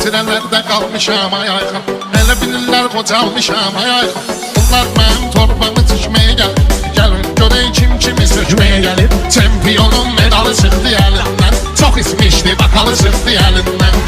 Xatirələrdə qalmışam ayayxan, elə bilirlər qocalmışam ayayxan. Bunlar mənim torbamı tikməyə gəlir, gəlin görək kim kimi sökməyə gəlir. Çempionun medalı çıxdı əlindən, çox ismişdi bakalı çıxdı əlindən.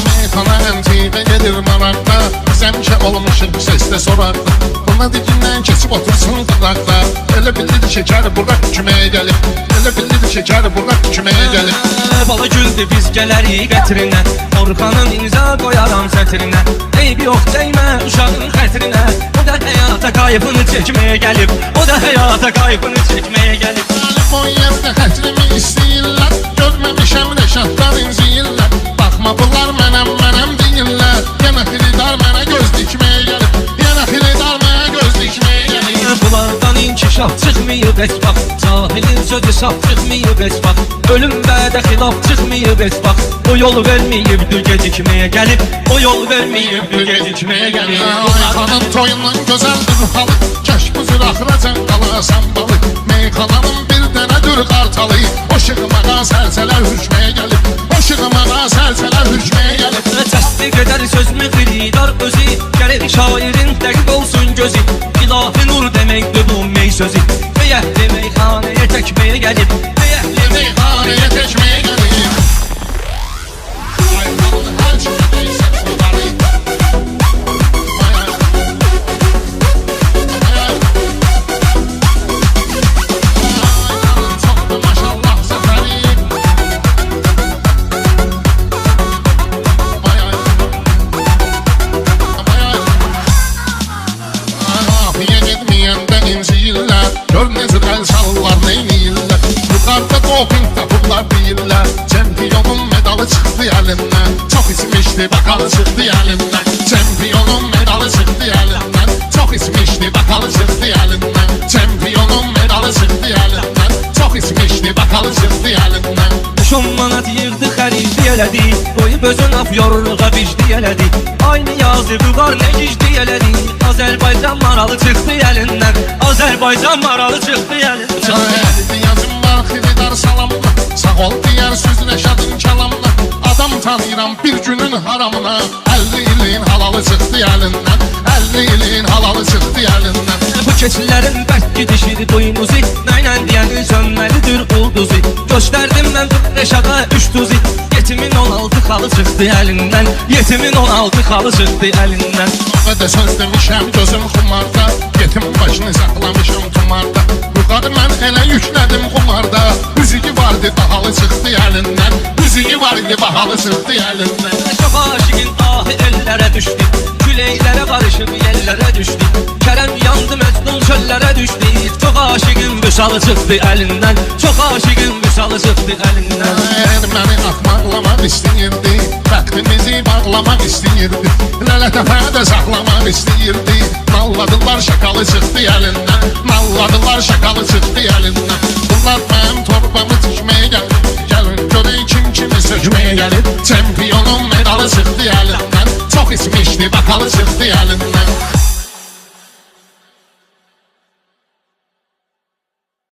Meyxana əntiqə gedir maraqda, biz həmişə olmuşuq səsdə soraqda. Buna dikindən keçib otursun qıraqda, elə bilirdi şəkər bura küməyə gəlib, elə bilirdi şəkər bura küməyə gəlib. Bala güldü biz gələrik qətrinə, Orxanın imza qoyaram sətrinə. Eybi yox dəymə uşağın xətrinə, o da həyata qayıfını çəkməyə gəlib, o da həyata qayıfını çəkməyə gəlib. Kaliforniyada xətrimi istəyirlər, görməmişəm rəşadlar inciyirlər. Baxma bunlar mənəm deyirlər, yenə xilidar mənə göz dikməyə gəlib, yenə xilidar mənə göz dikməyə gəlib. Bunlardan inkişaf çıxmayıb heç vaxt, cahilin sözü saf çıxmayıb heç vaxt, ölüm vədə xilaf çıxmayıb heç vaxt. O yol verməyibdir gecikməyə gəlib, o yol verməyibdir gecikməyə gəlib. Meyxanın toyundan gözəldir halı, kəş bu cür axıracan qalasan balı. Meyxananın bir dənədir qartalı, o şığımağa səlsələr hücməyə gəlib, o şığımağa səlsələr hücməyə gəlib. Təsdiq edər sözümü xilidar özü, gəlir şairin dəqiq olsun gözü. İlahi nur deməkdir bu mey sözü, meyəhli meyxanəyə təkməyə gəlib, meyəhli meyxanəyə təkməyə gəlib. Ayxanın hər cümlədəysə qulları, ayxanın çoxdur maşallah zəfəri. Afiyə getməyəndə inciyirlər, gör necə əl çalırlar, neyniyirlər. Yuxarıda doping tapırlar deyirlər, çempionun medalı çıxdı əlindən, çox ismişdi bakalı çıxdı əlindən. Çempionun medalı çıxdı əlindən, çox ismişdi bakalı çıxdı əlindən. Çempionun medalı çıxdı əlindən, çox ismişdi bakalı çıxdı əlindən. 10 manat yığdı xəridi elədi, qoyub özün af yoruluğa vicdi elədi. Aynı yazığı var nə gicdi elədi, Azərbaycan maralı çıxdı əlindən, Azərbaycan maralı çıxdı əlindən. Şahidi yazım var xilidar salamla, sağ ol deyər söz Rəşadın kəlamla. Adam tanıyıram bir günün haramına, 50 ilin halalı çıxdı əlindən, 50 ilin halalı çıxdı əlindən. Bu keçilərin bərk gidişidir duyumuzu, nəylə deyəni sönməlidir ulduzu. Göstərdim mən Rəşada 3 tuzi, yetimin 16 xalı çıxdı əlindən, yetimin 16 xalı çıxdı əlindən. Və də söz demişəm gözüm xumarda, yetim başını saxlamışım tumarda. Yuxarı mən elə yüklədim xumarda, üzüyü vardı bahalı çıxdı əlindən, üzüyü vardı bahalı çıxdı əlindən. Çox aşiqin ahı ellərə düşdü, küləklərə qarışıb yerlərə düşdü. Kərəm yandı məcnun çöllərə düşdü, çox aşiqin vüsalı çıxdı əlindən, çox aşiqin vüsalı çıxdı əlindən. Məni atmaqlamaq istəyirdi, bəxtimizi bağlamaq istəyirdi, lələtəfədə saxlamaq istəyirdi. Nalladılar şakalı çıxdı əlindən, nalladılar şakalı çıxdı əlindən. Bunlar mənim torbamı tikməyə gəlir, gəlin görək kim kimi sökməyə gəlir. Çempionun medalı çıxdı əlindən, çox ismişdi bakalı çıxdı əlindən.